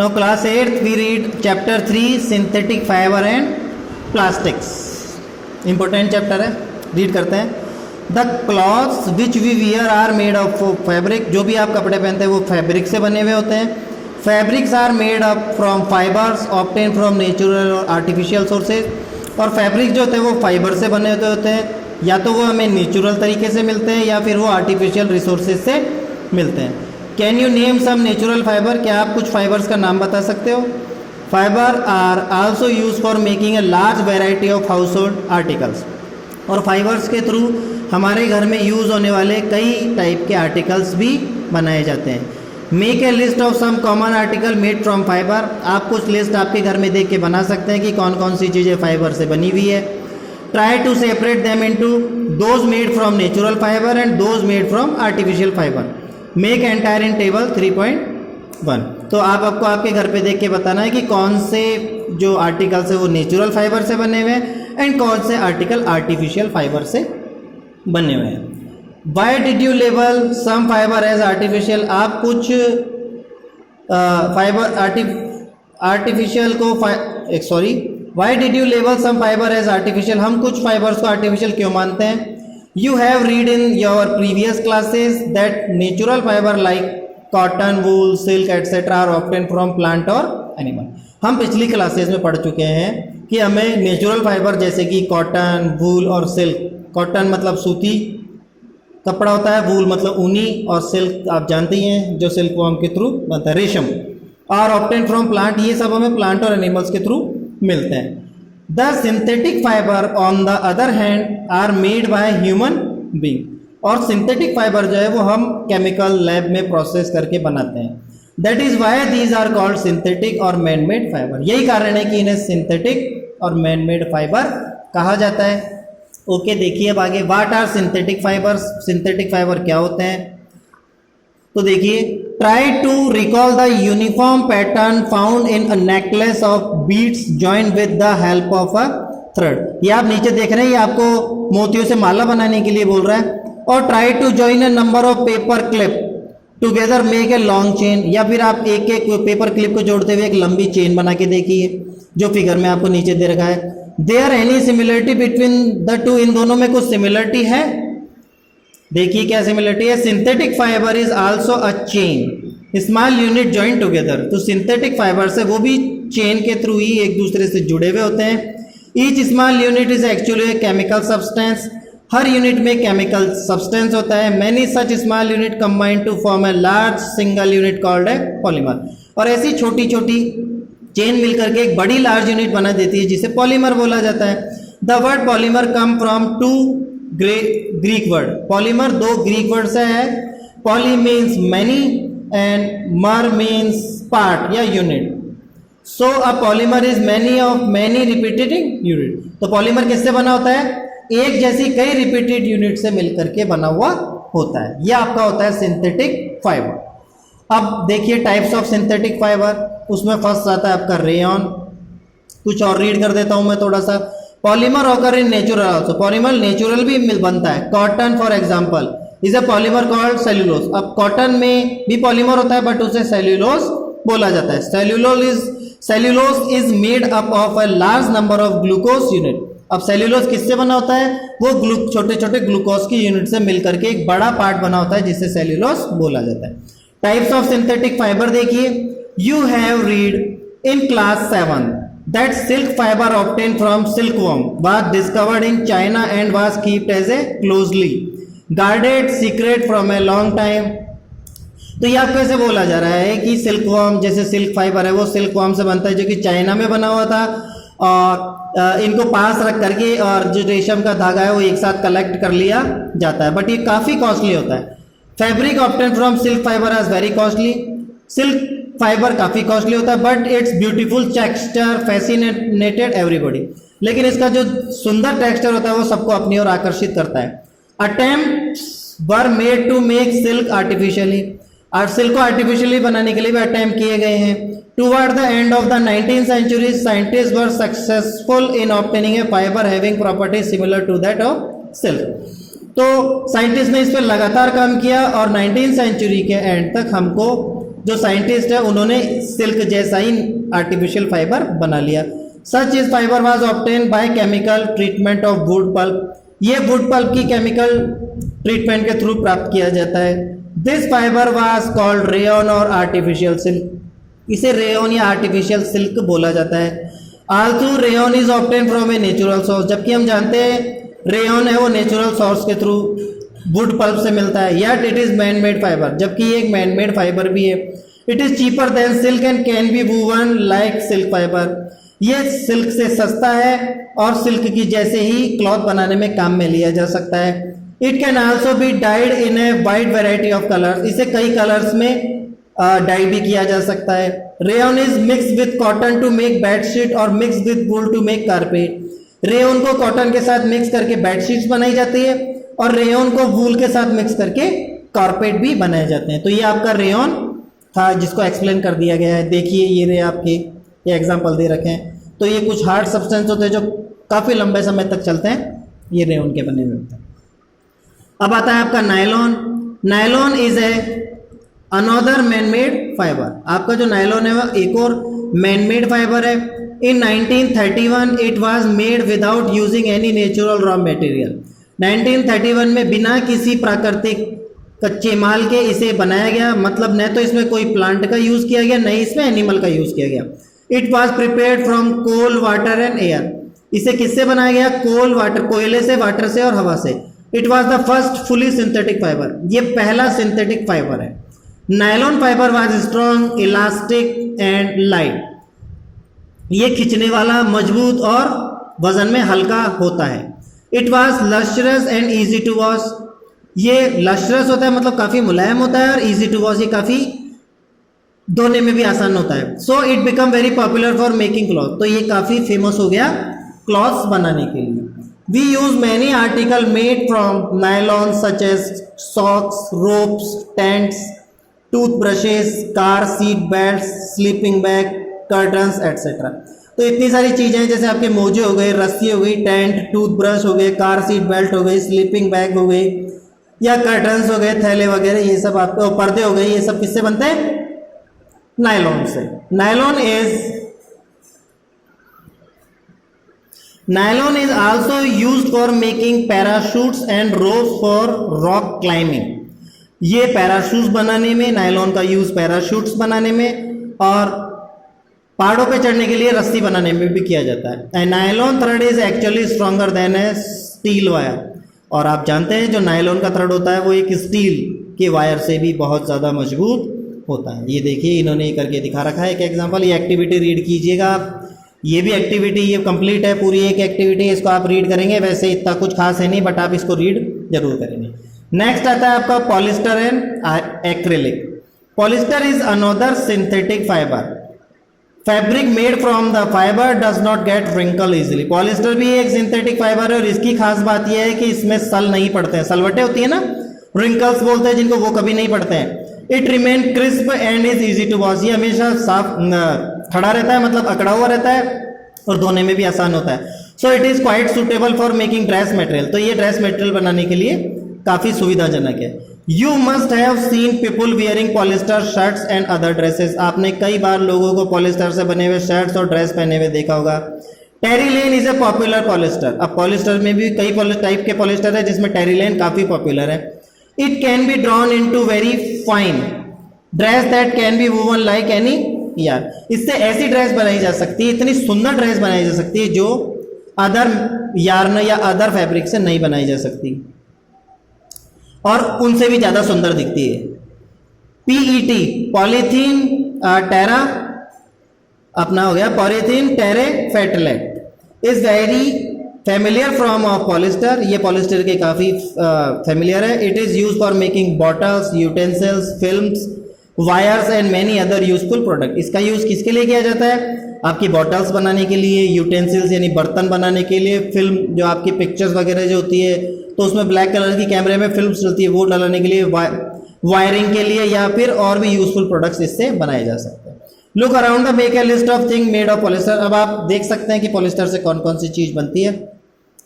Now class 8th we read chapter 3 synthetic fiber and plastics. Important chapter है, read करते हैं। The clothes which we wear are made of fabric. जो भी आप कपड़े पहनते हैं वो फैब्रिक से बने हुए होते हैं। Fabrics are made up from fibers obtained from natural और artificial sources. और फैब्रिक जो होते हैं वो फाइबर से बने होते हैं, या तो वो हमें नेचुरल तरीके से मिलते हैं या फिर वो आर्टिफिशियल रिसोर्सेज से मिलते हैं। Can you name some natural fiber, क्या आप कुछ फाइबर्स का नाम बता सकते हो? Fiber are also use for making a large variety of house hold articles. और फाइबर्स के थ्रू हमारे घर में यूज़ होने वाले कई टाइप के आर्टिकल्स भी बनाए जाते हैं। Make a list of some common article made from fiber. आप कुछ लिस्ट आपके घर में देख के बना सकते हैं कि कौन कौन सी चीज़ें फाइबर से बनी हुई है। Try to separate them into those made from natural fiber and those made from artificial fiber. Make entire in table 3.1। तो आपको आपके घर पे देख के बताना है कि कौन से जो आर्टिकल्स है वो नेचुरल फाइबर से बने हुए हैं एंड कौन से आर्टिकल आर्टिफिशियल फाइबर से बने हुए हैं। Why did you label some fiber as artificial. आप कुछ फाइबर आर्टिफिशियल को why did you label some fiber as artificial. हम कुछ फाइबर्स को आर्टिफिशियल क्यों मानते हैं? You have read in your previous classes that natural fiber like cotton, wool, silk etc. are obtained from plant or animal. हम पिछली classes में पढ़ चुके हैं कि हमें नेचुरल फाइबर जैसे कि कॉटन, वूल और सिल्क। कॉटन मतलब सूती कपड़ा होता है, वूल मतलब ऊनी, और सिल्क आप जानते ही हैं जो सिल्क वॉर्म के थ्रू बनता है, रेशम। और ऑब्टेन फ्रॉम प्लांट, ये सब हमें प्लांट और एनिमल्स के थ्रू मिलते हैं। The synthetic fiber on the other hand are made by human being. और सिंथेटिक फाइबर जो है वो हम केमिकल लैब में प्रोसेस करके बनाते हैं। That is why these are called synthetic और man made fiber. यही कारण है कि इन्हें सिंथेटिक और man made फाइबर कहा जाता है। ओके, देखिए अब आगे, What are synthetic fibers? Synthetic fiber क्या होते हैं? तो देखिए, try to recall the uniform pattern found in a necklace of beads joined with the help of a thread. ये आप नीचे देख रहे हैं, ये आपको मोतियों से माला बनाने के लिए बोल रहा है। और try to join a number of paper clip together make a long chain. या फिर आप एक एक पेपर क्लिप को जोड़ते हुए एक लंबी चेन बना के देखिए, जो फिगर में आपको नीचे दे रखा है। There any similarity between the two, इन दोनों में कुछ सिमिलरिटी है? देखिए क्या सिमिलरिटी है। Synthetic fibre is also a chain small unit join together. तो सिंथेटिक फाइबर से वो भी चेन के थ्रू ही एक दूसरे से जुड़े हुए होते हैं। Each small unit is actually chemical substance. हर यूनिट में केमिकल सब्सटेंस होता है। Many such small unit combine to form a large single unit called a polymer. और ऐसी छोटी छोटी चेन मिलकर के एक बड़ी लार्ज यूनिट बना देती है जिसे पॉलीमर बोला जाता है। The word polymer come from two Greek word. Polymer दो ग्रीक वर्ड से है। Poly means many and mer means part या unit. So a polymer is many of many repeated unit. तो पॉलीमर किससे बना होता है? एक जैसी कई रिपीटेड यूनिट से मिलकर के बना हुआ होता है। यह आपका होता है सिंथेटिक फाइबर। अब देखिए टाइप्स ऑफ सिंथेटिक फाइबर। उसमें फर्स्ट आता है आपका रेयन। कुछ और रीड कर देता हूं मैं थोड़ा सा। Polymer occur in natural also. Polymer natural भी बनता है। Cotton for example is a polymer called cellulose. अब कॉटन में भी पॉलीमर होता है बट उसे सेल्यूलोज बोला जाता है। Cellulose is made up of a large number of glucose unit. अब सेल्यूलोज किससे बना होता है? वो छोटे छोटे ग्लूकोज की यूनिट से मिलकर के एक बड़ा पार्ट बना होता है जिसे सेल्यूलोज बोला जाता है। टाइप्स ऑफ सिंथेटिक फाइबर देखिए। You have read in class 7 that silk fiber obtained from silkworm was discovered in China and was kept as a closely guarded secret from a long time. तो ये आपको ऐसे बोला जा रहा है कि सिल्कवर्म, जैसे सिल्क फाइबर है वो सिल्कवर्म से बनता है जो कि चाइना में बना हुआ था, और इनको पास रख करके और जो रेशम का धागा है वो एक साथ कलेक्ट कर लिया जाता है, बट ये काफ़ी कॉस्टली होता है। Fabric obtain from silk fibre is very costly. Silk fibre काफ़ी कॉस्टली होता है but it's beautiful texture fascinated everybody. लेकिन इसका जो सुंदर टेक्सचर होता है वो सबको अपनी ओर आकर्षित करता है। Attempts were made to make silk artificially. और सिल्क को आर्टिफिशियली बनाने के लिए भी अटेम्प्ट किए गए हैं। Toward the end of the 19th century scientist were successful in obtaining a fiber having properties similar to that of silk. तो साइंटिस्ट ने इस पर लगातार काम किया और 19th सेंचुरी के एंड तक हमको जो साइंटिस्ट है उन्होंने सिल्क जैसा ही आर्टिफिशियल फाइबर बना लिया। Such is fibre was obtain by chemical treatment of wood pulp, ये वुड पल्प की केमिकल ट्रीटमेंट के थ्रू प्राप्त किया जाता है। This fibre was called rayon और आर्टिफिशियल सिल्क, इसे रेयन या आर्टिफिशियल सिल्क बोला जाता है। Also rayon is obtain from a natural source, जबकि हम जानते हैं रेयन है वो नेचुरल सोर्स के थ्रू वुड पल्प से मिलता है। Yet it is man made fibre, जबकि ये एक मैन मेड फाइबर भी है। It is cheaper than silk and can be woven like silk fibre, ये सिल्क से सस्ता है और सिल्क की जैसे ही क्लॉथ बनाने में काम में लिया जा सकता है। It can also be died in a wide variety of colours, इसे कई कलर्स में डाई भी किया जा सकता है। Rayon is mix with cotton to make bedsheet और mix with wool to make carpet, rayon को कॉटन के साथ मिक्स करके बेडशीट्स बनाई जाती है और रेयन को वूल के साथ मिक्स करके कारपेट भी बनाए जाते हैं। तो ये आपका रेयन था जिसको एक्सप्लेन कर दिया गया है। देखिए ये रे आपके ये एग्जाम्पल दे रखे हैं। तो ये कुछ हार्ड सब्सटेंस होते हैं जो काफ़ी लंबे समय तक चलते हैं, ये रेयन के बने हुए होते हैं। अब आता है आपका nylon. Nylon is a another man made fibre, आपका जो नायलॉन है वह एक और मैन मेड फाइबर है। इन 1931 it was made without using any natural raw material, 1931 में बिना किसी प्राकृतिक कच्चे माल के इसे बनाया गया, मतलब न तो इसमें कोई प्लांट का यूज़ किया गया, न इसमें एनिमल का यूज़ किया गया। It was prepared from coal, water and air, इसे किससे बनाया गया? कोल, वाटर, कोयले से, वाटर से और हवा से। It was the first fully synthetic fibre, ये पहला सिंथेटिक फाइबर है। Nylon fibre was strong, elastic and light, ये खींचने वाला, मजबूत और वजन में हल्का होता है। It was lustrous and easy to wash, ये लस्ट्रस होता है मतलब काफ़ी मुलायम होता है, और ईजी टू वॉश, ये काफ़ी धोने में भी आसान होता है। So it become very popular for making cloth, तो ये काफ़ी फेमस हो गया क्लॉथ्स बनाने के लिए। We use many article made from nylon such as socks, ropes, tents, tooth brushes, car seat belt, sleeping bag, curtains etcetera. तो इतनी सारी चीज़ें हैं, जैसे आपके मोजे हो गए, रस्सी हो गई, टेंट, टूथ ब्रश हो गए, कार सीट बेल्ट हो गई, स्लीपिंग बैग हो गई, या कर्टन्स हो गए, थैले वगैरह, ये सब आपके पर्दे हो गए, ये सब किससे बनते हैं? नायलॉन से। Nylon is also used for making parachutes and ropes for rock climbing, ये पैराशूट्स बनाने में नायलॉन का यूज पैराशूट्स बनाने में और पहाड़ों पे चढ़ने के लिए रस्सी बनाने में भी किया जाता है। Nylon thread is actually stronger than A steel wire, और आप जानते हैं जो नायलॉन का थ्रेड होता है वो एक स्टील के वायर से भी बहुत ज़्यादा मजबूत होता है। ये देखिए इन्होंने ये करके दिखा रखा है एक एग्जांपल, ये एक्टिविटी रीड कीजिएगा आप, ये भी एक्टिविटी ये कंप्लीट है, पूरी एक एक्टिविटी, इसको आप रीड करेंगे। वैसे इतना कुछ खास है नहीं, बट आप इसको रीड जरूर करेंगे। नेक्स्ट आता है आपका polyester and acrylic. Polyester is another synthetic fiber, fabric made from the fiber does not get wrinkle easily. Polyester भी एक सिंथेटिक फाइबर है और इसकी खास बात यह है कि इसमें सल नहीं पड़ते हैं, सलवटें होती है ना, रिंकल्स बोलते हैं जिनको, वो कभी नहीं पड़ते हैं। It remain crisp and is easy to wash, ये हमेशा साफ खड़ा रहता है, मतलब अकड़ा हुआ रहता है और धोने में भी आसान होता है। So it is quite suitable for making dress material, तो ये ड्रेस मटेरियल बनाने के लिए काफ़ी सुविधाजनक है। You must have seen people wearing polyester shirts and other dresses, आपने कई बार लोगों को पॉलिस्टर से बने हुए शर्ट्स और ड्रेस पहने हुए देखा होगा। टेरिलेन इज ए पॉपुलर पॉलिस्टर, अब पॉलिस्टर में भी कई टाइप के पॉलिस्टर है जिसमें टेरिलेन काफ़ी पॉपुलर है। It can be drawn in to very fine dress that can be woven like any yarn, इससे ऐसी ड्रेस बनाई जा सकती है, इतनी सुंदर ड्रेस बनाई जा सकती है जो अदर यार्न या अदर फैब्रिक से नहीं बनाई जा सकती और उनसे भी ज़्यादा सुंदर दिखती है। PET पॉलीथीन टेरा अपना हो गया, polythene terephthalate is very familiar from of polyester, ये पॉलिस्टर के काफ़ी फेमिलियर है। It is use for making bottles, utensils, films, wires and many other useful product. इसका यूज़ किसके लिए किया जाता है? आपकी बॉटल्स बनाने के लिए, यूटेंसिल्स यानी बर्तन बनाने के लिए, फिल्म जो आपकी पिक्चर्स वगैरह जो होती है तो उसमें ब्लैक कलर की कैमरे में फिल्म चलती है वो डालने के लिए, वायरिंग के लिए, या फिर और भी यूजफुल प्रोडक्ट्स इससे बनाए जा सकते हैं। Look around the make a list of thing made of polyester. अब आप देख सकते हैं कि पॉलिस्टर से कौन कौन सी चीज़ बनती है,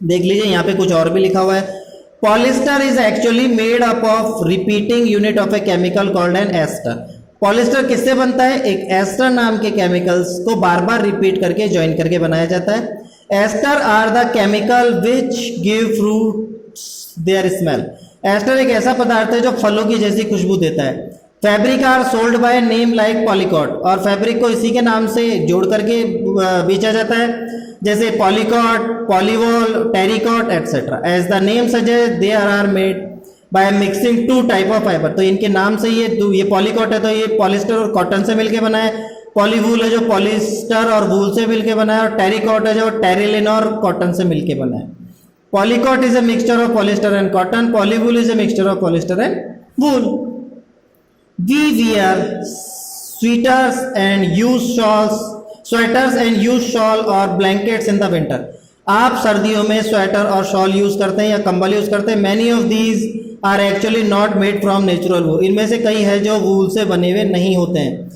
देख लीजिए यहाँ पे कुछ और भी लिखा हुआ है। Polyester is actually made up of repeating unit of a chemical called an ester. Polyester किससे बनता है? एक एस्टर नाम के केमिकल्स को बार बार रिपीट करके ज्वाइन करके बनाया जाता है। Ester are the chemical which give fruits their smell. Ester एक ऐसा पदार्थ है जो फलों की जैसी खुशबू देता है। Fabric are sold by name like polycot, और फैब्रिक को इसी के नाम से जोड़ करके बेचा जाता है, जैसे polycot, polywool, terricot etcetera. As the name suggest they are made by mixing two type of fibre. तो इनके नाम से ये पॉलीकॉट है तो ये पॉलिस्टर और कॉटन से मिलके बना है, पॉलीवूल है जो पॉलिस्टर और वूल से मिलके बना है, और टेरिकॉट है जो टेरिलिन और कॉटन से मिलके बना है। Polycot is a mixture of polyester and cotton, polywool is a mixture of polyester and wool. We wear sweaters and use shawl और ब्लैंकेट्स इन द विंटर। आप सर्दियों में स्वेटर और शॉल यूज करते हैं या कंबल यूज करते हैं। Many of these are actually not made from natural wool. इनमें से कई है जो वूल से बने हुए नहीं होते हैं।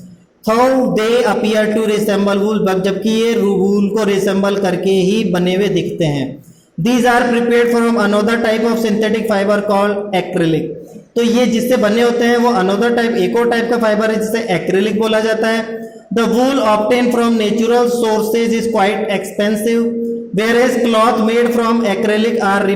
How they appear to resemble wool, जबकि ये वूल को रिसेंबल करके ही बने हुए दिखते हैं। These are prepared from another type of synthetic fiber called acrylic. तो ये जिससे बने होते हैं वो अनदर टाइप, एक और टाइप का फाइबर है जिसे एक्रिलिक बोला जाता है। The wool obtain from natural sources is quite expensive, whereas cloth made from acrylic are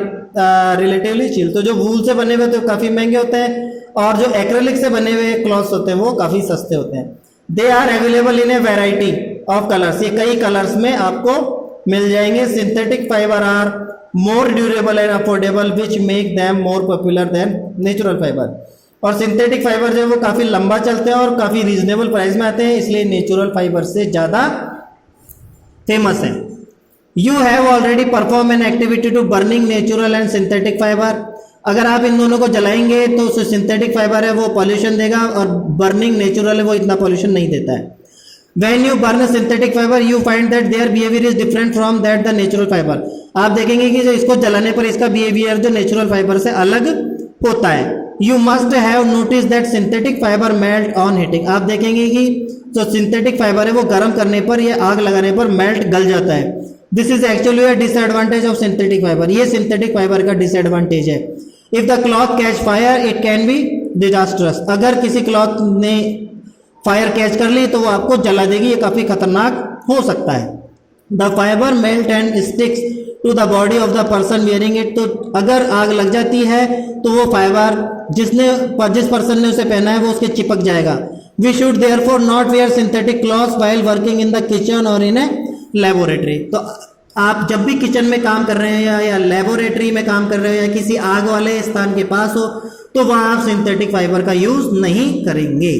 relatively cheap. तो जो वूल से बने हुए तो काफी महंगे होते हैं, और जो एक्रिलिक से बने हुए क्लॉथ्स होते हैं वो काफी सस्ते होते हैं। They are available in a variety of colours, ये कई कलर्स में आपको मिल जाएंगे। Synthetic fiber are more durable and affordable which make them more popular than natural fiber. और सिंथेटिक फाइबर जो है वो काफी लंबा चलते हैं और काफी रीजनेबल प्राइस में आते हैं, इसलिए नेचुरल फाइबर से ज्यादा फेमस है। You have already perform an activity to burning natural and synthetic fiber. अगर आप इन दोनों को जलाएंगे तो जो सिंथेटिक फाइबर है वो पॉल्यूशन देगा, और बर्निंग नेचुरल है वो इतना पॉल्यूशन नहीं देता है। When you burn a synthetic fiber, you find that their behavior is different from that the natural fiber. आप देखेंगे कि जो इसको जलाने पर इसका बिहेवियर जो नेचुरल फाइबर से अलग होता है। You must have noticed that synthetic fiber melt on heating. आप देखेंगे कि जो सिंथेटिक फाइबर है वो गर्म करने पर या आग लगाने पर मेल्ट गल जाता है। This is actually a disadvantage of synthetic fiber. ये सिंथेटिक फाइबर का डिसएडवांटेज है। If the cloth catch fire, it can be disastrous. अगर किसी क्लॉथ ने फायर कैच कर ली तो वो आपको जला देगी, ये काफी खतरनाक हो सकता है। The fiber melt and sticks to the body of the person wearing it. तो अगर आग लग जाती है तो वो फाइबर जिस पर्सन ने उसे पहना है वो उसके चिपक जाएगा। We should therefore not wear synthetic clothes while working in the kitchen और इन ए लेबोरेटरी। तो आप जब भी किचन में काम कर रहे हैं या लेबोरेटरी में काम कर रहे हो या किसी आग वाले स्थान के पास हो तो वहां आप सिंथेटिक फाइबर का यूज नहीं करेंगे।